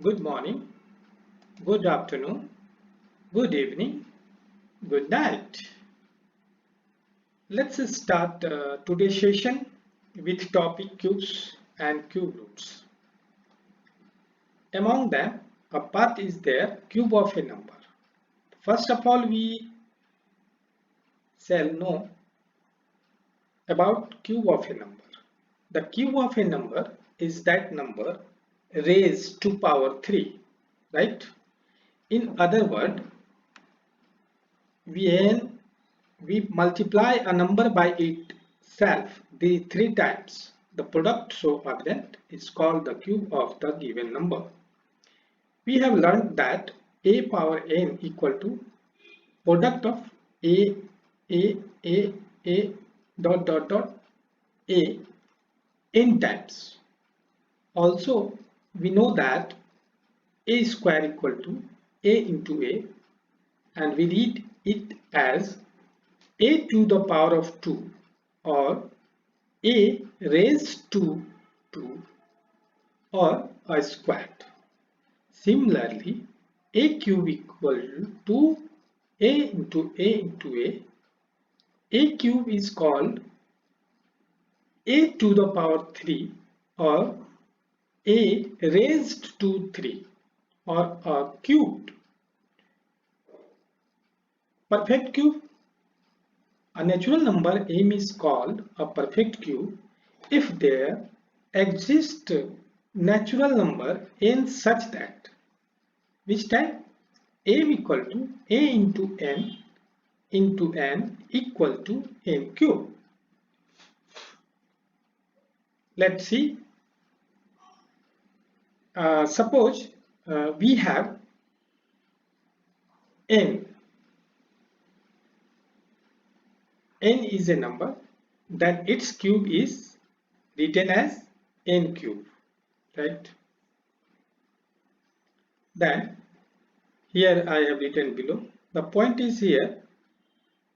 Good morning, good afternoon, good evening, good night. Let's start today's session with topic cubes and cube roots. Among them, a part is there cube of a number. First of all, we shall know about cube of a number. The cube of a number is that number raised to power 3, right? In other words, we multiply a number by itself the 3 times. The product so again is called the cube of the given number. We have learned that a power n equal to product of a, a dot a n times. Also, we know that a square equal to a into a, and we read it as a to the power of 2 or a raised to 2 or a squared. Similarly, a cube equal to a into a into a. A cube is called a to the power 3 or a raised to 3 or a cubed. Perfect cube. A natural number m is called a perfect cube if there exists natural number n such that which type m equal to a into n equal to n cube. Let's see. Suppose we have n. N is a number, then its cube is written as n cube, right? Then here I have written below. The point is here,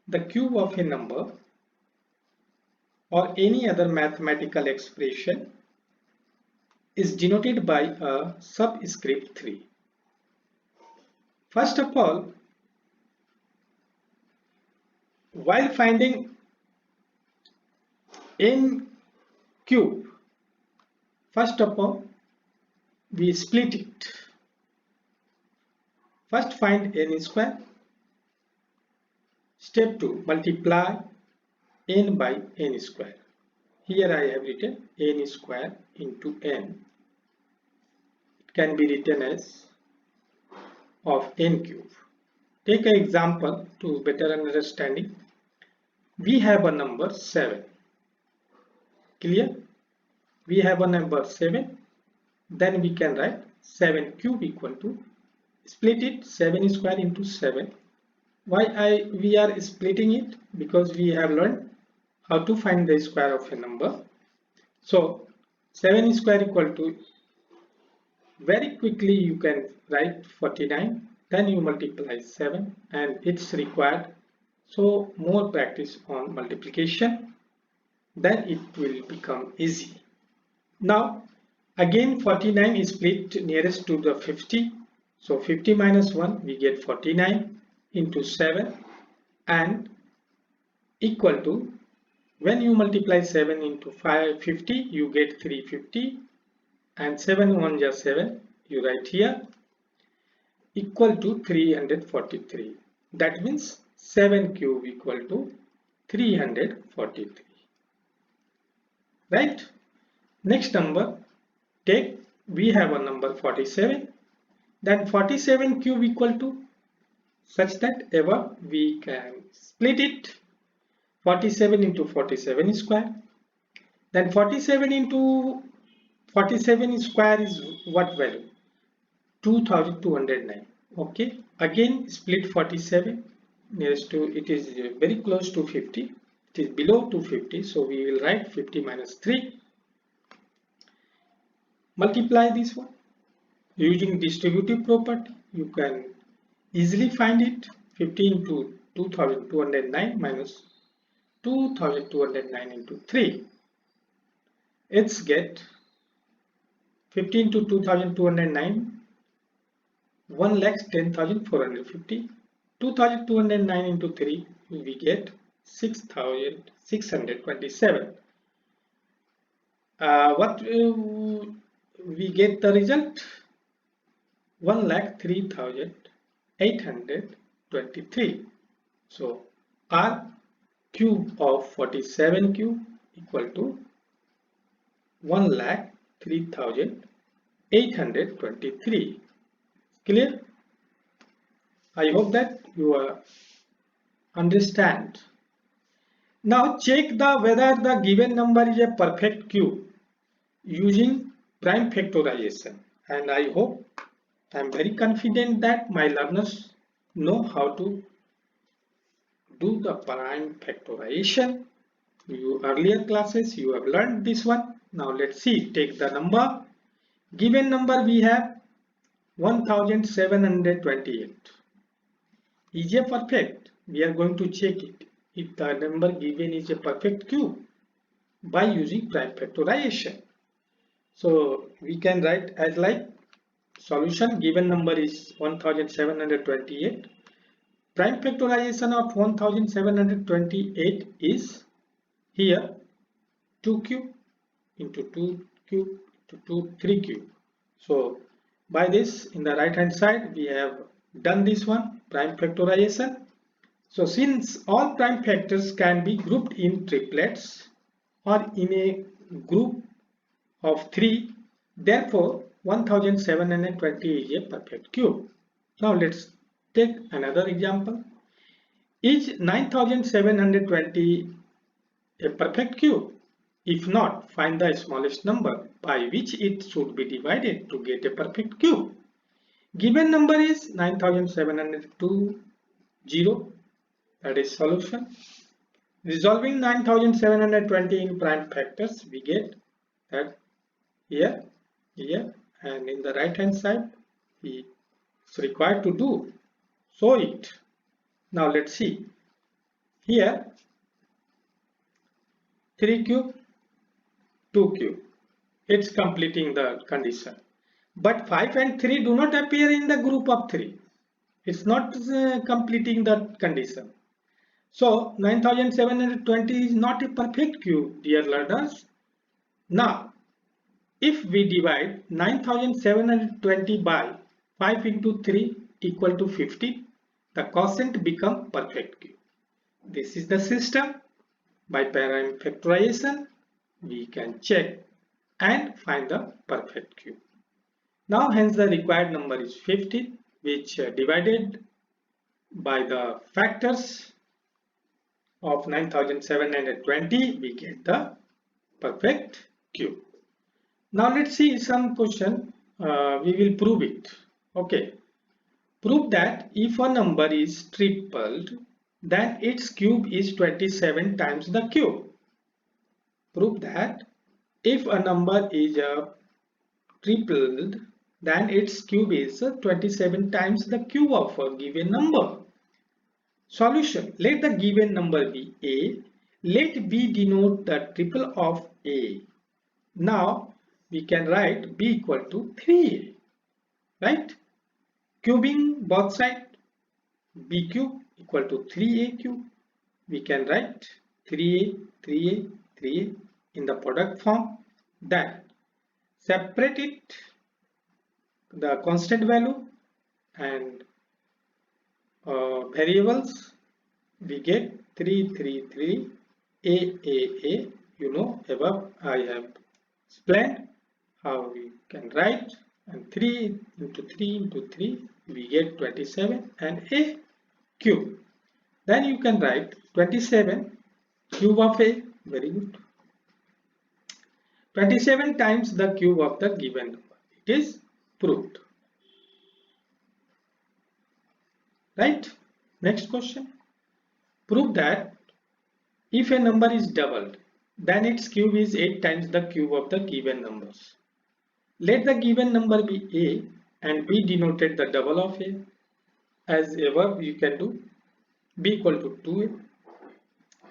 the cube of a number or any other mathematical expression is denoted by a subscript 3. First of all, while finding n cube, first of all we split it. First find n square. Step 2, multiply n by n square. Here I have written n square into n. It can be written as of n cube. Take an example to better understanding. We have a number 7. Clear? We have a number 7. Then we can write 7 cube equal to, split it 7 square into 7. Why we are splitting it? Because we have learned how to find the square of a number. So 7 square equal to, very quickly you can write 49. Then you multiply 7 and it's required. So more practice on multiplication. Then it will become easy. Now again 49 is split nearest to the 50. So 50 minus 1 we get 49 into 7 and equal to, when you multiply 7 into 50 you get 350 and 7 1 just 7 you write here equal to 343. That means 7 cube equal to 343. Right? Next number, take, we have a number 47. Then 47 cube equal to, such that ever we can split it 47 into 47 square. Then 47 into 47 square is what value? 2209. Okay, again split 47 nearest to, it is very close to 50. It is below 250, so we will write 50 minus 3. Multiply this one using distributive property. You can easily find it. 50 into 2209 minus 2209 into 3. It's get 15 to 2209 1,10,450. 2,209 into 3, we get 6,627. We get the result 1,03,823. So R cube of 47 cube equal to 1,03,823. Clear? I hope that you understand. Now check whether the given number is a perfect cube using prime factorization, and I hope I am very confident that my learners know how to do the prime factorization. Earlier classes you have learned this one. Now let's see. Take the number. Given number we have 1728. Is a perfect? We are going to check it if the number given is a perfect cube by using prime factorization. So we can write as like solution. Given number is 1728. Prime factorization of 1728 is here 2 cube into 2 cube into 2 3 cube. So by this, in the right hand side we have done this one, prime factorization. So since all prime factors can be grouped in triplets or in a group of 3, therefore 1720 is a perfect cube. Now let's take another example. Is 9720 a perfect cube? If not, find the smallest number by which it should be divided to get a perfect cube. Given number is 9720. That is solution. Resolving 9720 in prime factors, we get that here, and in the right hand side, it's required to do. Show it. Now let's see. Here, 3 cube, 2 cube. It's completing the condition. But 5 and 3 do not appear in the group of 3. It's not completing the condition. So 9720 is not a perfect cube, dear learners. Now, if we divide 9720 by 5 into 3 equal to 50, the quotient becomes perfect cube. This is the system. By prime factorization, we can check and find the perfect cube. Now hence the required number is 50, which divided by the factors of 9720, we get the perfect cube. Now let's see some question. We will prove it. Okay. Prove that if a number is tripled, then its cube is 27 times the cube. Prove that if a number is tripled, then its cube is 27 times the cube of a given number. Solution. Let the given number be A. Let B denote the triple of A. Now we can write B equal to 3A. Right? Cubing both sides. B cube equal to 3A cube. We can write 3A, 3A, 3A in the product form. Then separate it, the constant value and variables. We get 3, 3, 3, A. You know, above I have explained how we can write, and 3 into 3 into 3 we get 27 and A cube. Then you can write 27 cube of A. Very good. 27 times the cube of the given number. It is proved. Right? Next question. Prove that if a number is doubled, then its cube is 8 times the cube of the given numbers. Let the given number be A and B denoted the double of A. As above you can do. B equal to 2A.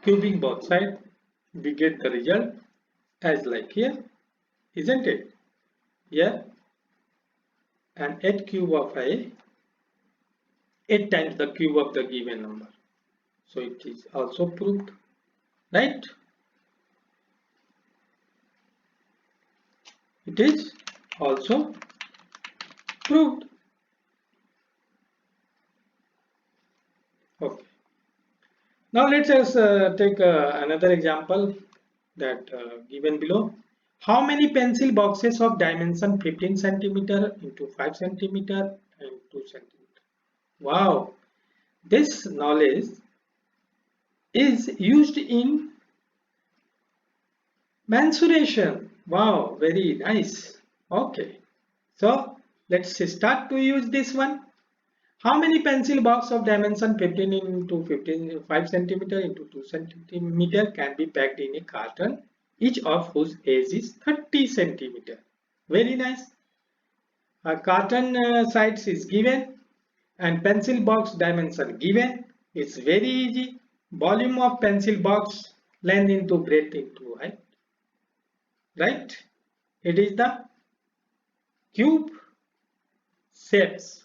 Cubing both sides, we get the result as like here, isn't it? Here, and 8 cube of A 8 times the cube of the given number. So it is also proved, right? It is also proved. Okay. Now let us take another example that given below. How many pencil boxes of dimension 15 centimeter into 5 centimeter and 2 centimeter? Wow, this knowledge is used in mensuration. Wow, very nice. Okay, so let's start to use this one. How many pencil box of dimension 15 into 15 5 centimeter into 2 centimeter can be packed in a carton, each of whose age is 30 centimeter? Very nice. A carton size is given and pencil box dimension given. It's very easy. Volume of pencil box, length into breadth into height. Right? It is the cube shapes.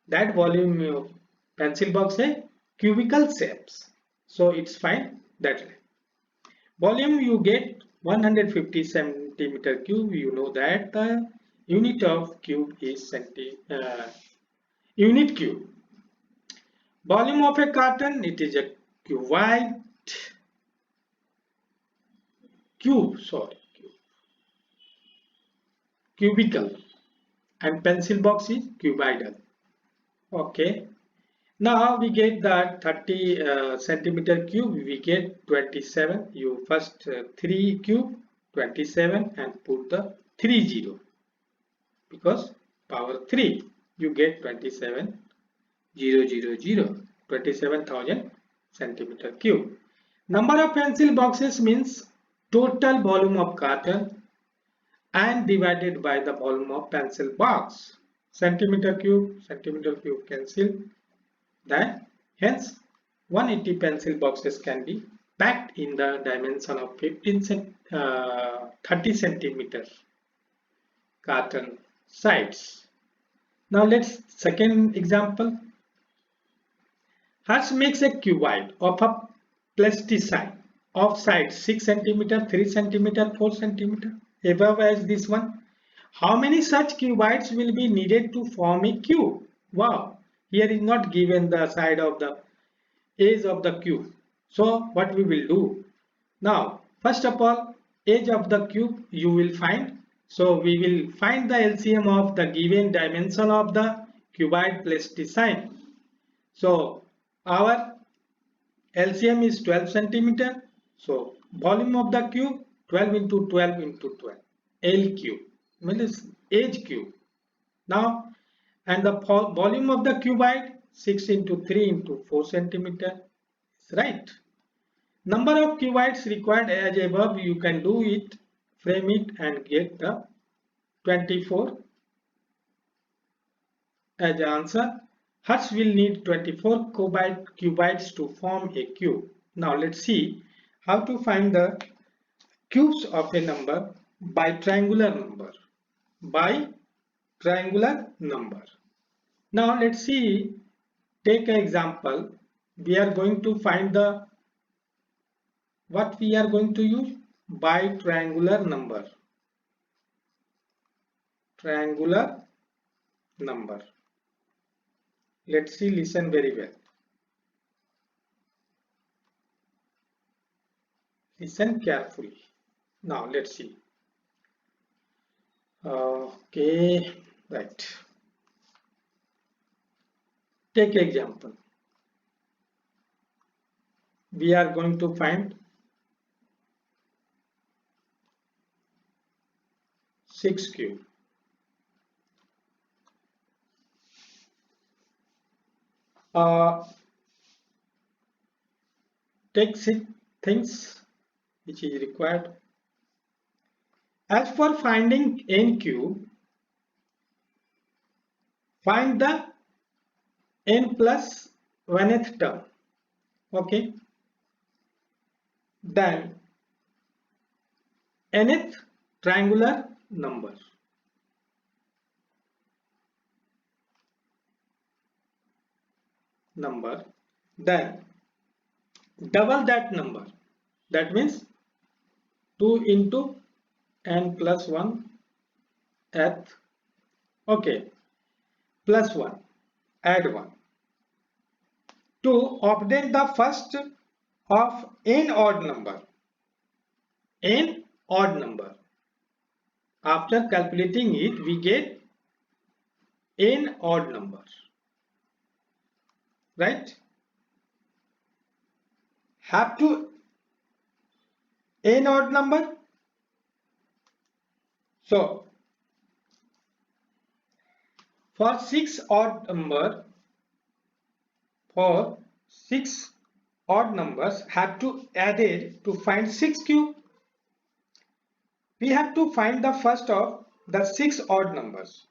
That volume of pencil box is cubical shapes. So it's fine that way. Volume you get 150 centimeter cube. You know that the unit of cube is unit cube. Volume of a carton, it is a cuboid cubical, and pencil box is cuboidal. Okay. Now we get that 30 centimeter cube, we get 27. You first 3 cube 27 and put the 30 because power 3 you get 27,000 27,000 centimeter cube. Number of pencil boxes means total volume of carton and divided by the volume of pencil box. Centimeter cube cancel. Then hence 180 pencil boxes can be packed in the dimension of 30 centimeter carton size. Now let's second example. Hertz makes a cuboid of a plasticine of size 6 centimeter, 3 centimeter, 4 centimeter, above as this one. How many such cuboids will be needed to form a cube? Wow, here is not given the side of the edge of the cube. So what we will do? Now, first of all, edge of the cube you will find. So we will find the LCM of the given dimension of the cuboid plasticine. So our LCM is 12 centimeter. So volume of the cube 12 into 12 into 12. L cube means edge cube. Now and the volume of the cuboid 6 into 3 into 4 centimeter. Right. Number of cuboids required as above, you can do it, frame it and get the 24 as the answer. Hertz will need 24 cuboids to form a cube. Now let's see how to find the cubes of a number by triangular number. Now let's see, take an example. We are going to find the what we are going to use by triangular number. Let's see, listen very well. Listen carefully. Now let's see. Okay, right. Take an example. We are going to find 6 cube. Take 6 things which is required. As for finding n cube, find the n plus 1th term. Okay. Then nth triangular number. number, then double that number. That means 2 into n plus 1 th, okay, plus 1, add 1 to obtain the first of n odd number. N odd number. After calculating it, we get n odd number, right? Have to n odd number. So for 6 odd numbers have to added to find 6 cube. We have to find the first of the 6 odd numbers.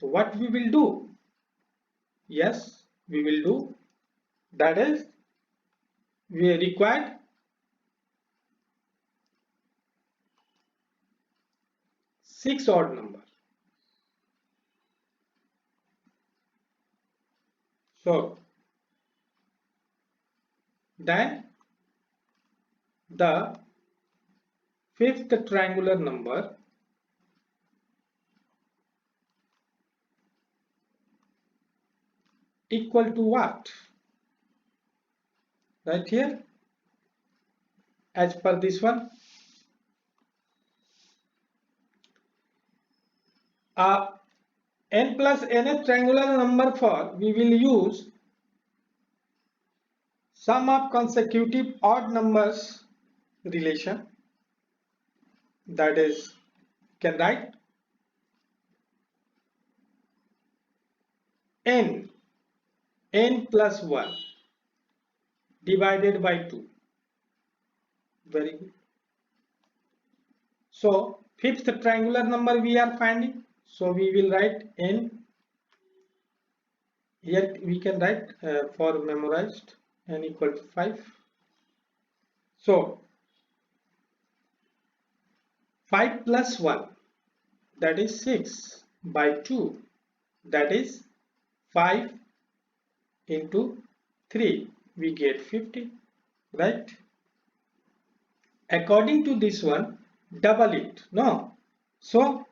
So what we will do? Yes, we will do. That is, we required 6 odd number. So then the fifth triangular number equal to what? Right here, as per this one, n plus nth triangular number for, we will use sum of consecutive odd numbers relation. That is, can write n plus 1 divided by 2. Very good. So fifth triangular number we are finding. So we will write n. Here we can write for memorized n equal to 5. So 5 plus 1, that is 6, by 2, that is 5 into 3, we get 50, right? According to this one, double it, no? So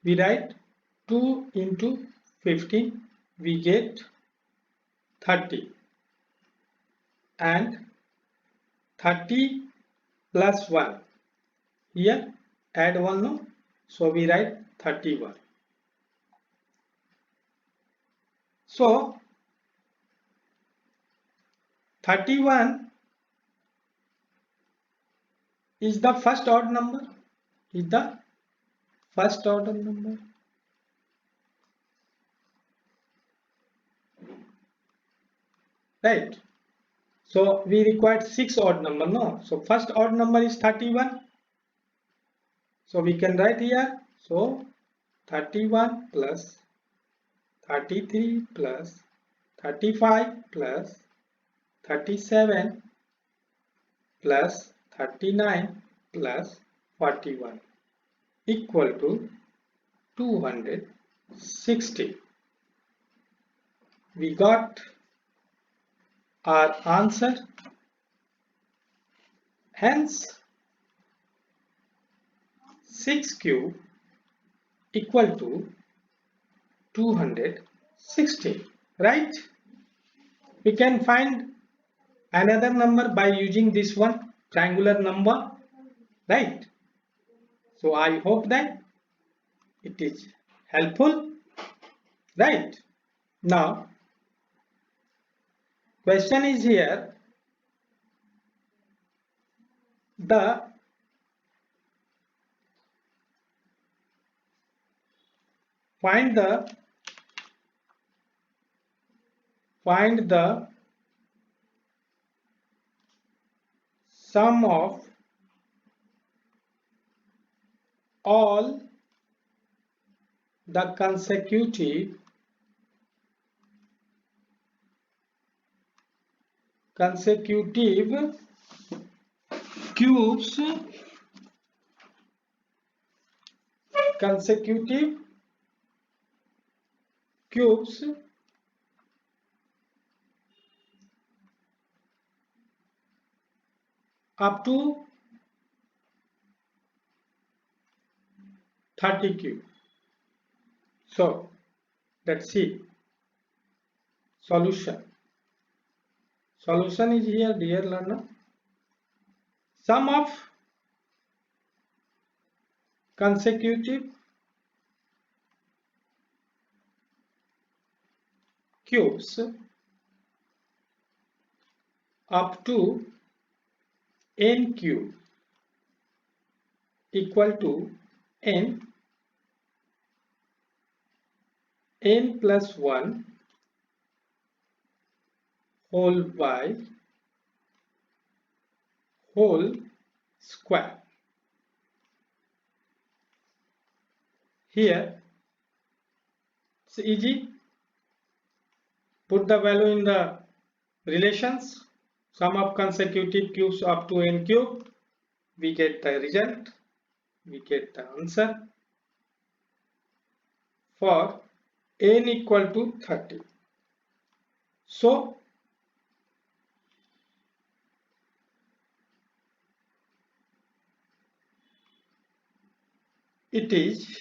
we write 2 into 15, we get 30, and 30 plus 1, here add 1, no? So we write 31. So 31 is the first odd number, right? So we required 6 odd number, no? So first odd number is 31. So we can write here, so 31 plus 33 plus 35 plus 37 plus 39 plus 41 equal to 260. We got our answer. Hence 6 cube equal to 260, right? We can find another number by using this one, triangular number, right? So I hope that it is helpful, right? Now question is here, find the sum of all the consecutive cubes cubes up to 30 cube. So let's see. Solution. Solution is here, dear learner. Sum of consecutive cubes up to n cube equal to n plus 1 whole by whole square. Here it's easy. Put the value in the relations. Sum of consecutive cubes up to n cube. We get the result. We get the answer for n equal to 30. So it is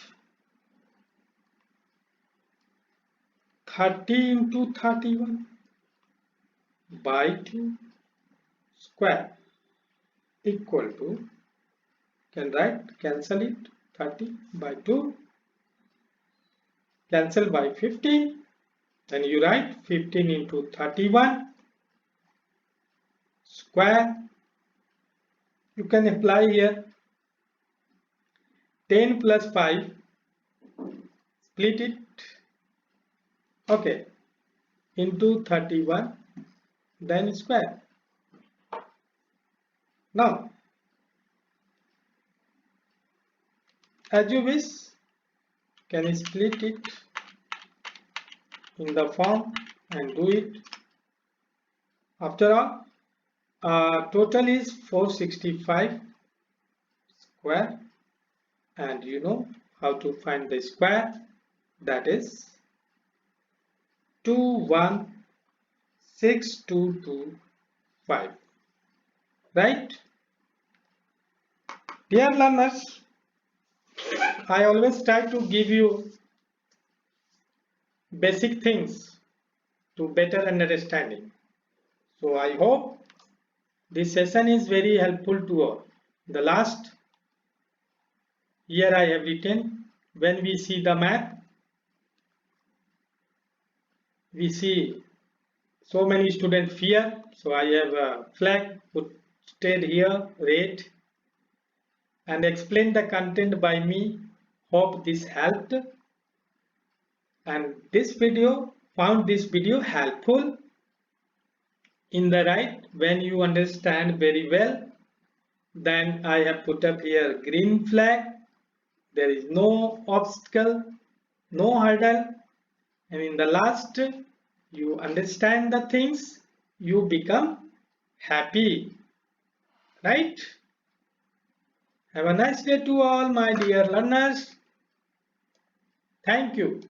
30 into 31 by 2 square equal to, can write, cancel it, 30 by 2, cancel by 15, then you write 15 into 31 square. You can apply here 10 plus 5, split it, okay, into 31, then square. Now, as you wish, can split it in the form and do it. After all, total is 465 square, and you know how to find the square, that is 216,225, right? Dear learners, I always try to give you basic things to better understanding. So I hope this session is very helpful to all. The last here I have written, when we see the math, we see so many students fear. So I have a flag put here, red, and explain the content by me. Hope this helped. And this video, found this video helpful in the right, when you understand very well, then I have put up here green flag. There is no obstacle, no hurdle, and in the last you understand the things, you become happy, right? Have a nice day to all my dear learners. Thank you.